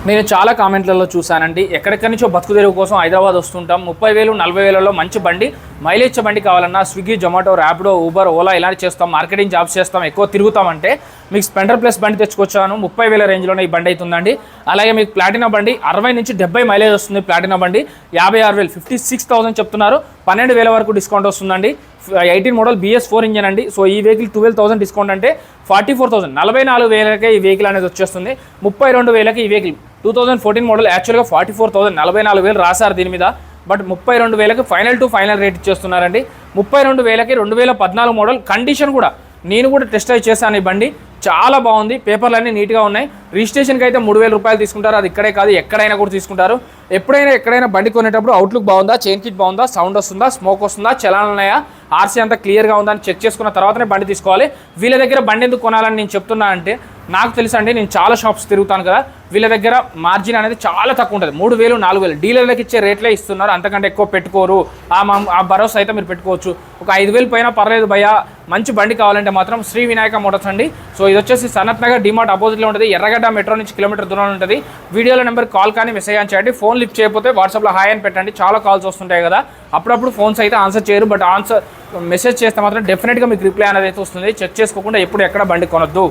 నేను చాలా కామెంట్లలో చూశానండి, ఎక్కడెక్కడి నుంచో బతుకు తెరువు కోసం హైదరాబాద్ వస్తుంటాం, 30,000 40,000లో మంచి బండి, మైలేజ్ బండి కావాలన్నా స్విగ్గీ, జొమాటో, ర్యాపిడో, ఊబర్, ఓలా ఇలాంటి చేస్తాం, మార్కెటింగ్ జాబ్స్ చేస్తాం, ఎక్కువ తిరుగుతామంటే మీకు స్ప్లెండర్ ప్లస్ బండి తెచ్చుకొచ్చాను. 30,000 రేంజ్లోనే ఈ బండి అవుతుందండి. అలాగే మీకు ప్లాటినా బండి 60 నుంచి 70 మైలేజ్ వస్తుంది. ప్లాటినా బండి 56,000 56,000 చెప్తున్నారు, 12,000 వరకు డిస్కౌంట్ వస్తుందండి. 18 మోడల్ BS4 ఇంజన్ అండి. సో ఈ వెహికల్ 12,000 డిస్కౌంట్ అంటే 44,000 44,000కే ఈ వెహికల్ అనేది వచ్చేస్తుంది. 32,000కి ఈ వెహికల్ 2014 మోడల్, యాక్చువల్గా 44,000 44,000 రాశారు దీని మీద, బట్ 32,000కి ఫైనల్ టు ఫైనల్ రేట్ ఇచ్చేస్తున్నారండి. 32,000కి 2014 మోడల్, కండిషన్ కూడా నేను కూడా టెస్ట్ డ్రైవ్ చేశాను. ఈ బండి చాలా బాగుంది, పేపర్లు అన్నీ నీట్గా ఉన్నాయి. రిజిస్ట్రేషన్కి అయితే 3,000 రూపాయలు తీసుకుంటారు, అది ఇక్కడే కాదు ఎక్కడైనా కూడా తీసుకుంటారు. ఎక్కడైనా బండి కొనేటప్పుడు అవుట్లుక్ బాగుందా, చైన్ కిట్ బాగుందా, సౌండ్ వస్తుందా, స్మోక్ వస్తుందా, చలాన్ ఉన్నాయా, ఆర్సీ అంతా క్లియర్గా ఉందా అని చెక్ చేసుకున్న తర్వాతనే బండి తీసుకోవాలి. వీళ్ళ దగ్గర బండి ఎందుకు కొనాలని నేను చెప్తున్నా అంటే, నాకు తెలుసండి, నేను చాలా షాప్స్ తిరుగుతాను కదా, వీళ్ళ దగ్గర మార్జిన్ అనేది చాలా తక్కువ ఉంటుంది. 3,000 4,000 డీలర్లకు ఇచ్చే రేట్లే ఇస్తున్నారు, అంతకంటే ఎక్కువ పెట్టుకోరు. ఆ భరోసా అయితే మీరు పెట్టుకోవచ్చు. ఒక 5,000 పైన పర్లేదు భయ్యా, మంచి బండి కావాలంటే మాత్రం శ్రీ వినాయక మోటార్స్ అండి. సో ఇది వచ్చేసి సనత్ నగర్ డిమార్ట్ ఆపోజిట్లో ఉంటుంది, ఎర్రగడ్డ మెట్రో నుంచి కిలోమీటర్ దూరంలో ఉంటుంది. వీడియోలో నెంబర్ కాల్ కానీ మెసేజ్ అని చేయండి. ఫోన్ లిఫ్ట్ చేయకపోతే వాట్సాప్లో హాయ్ అని పెట్టండి. చాలా కాల్స్ వస్తుంటాయి కదా, అప్పుడప్పుడు ఫోన్స్ అయితే ఆన్సర్ చేయరు, బట్ మెసేజ్ చేస్తే మాత్రం డెఫినెట్గా మీకు రిప్లై అనేది అయితే వస్తుంది. చెక్ చేసుకోకుండా ఎప్పుడు ఎక్కడ బండి కొనొద్దు.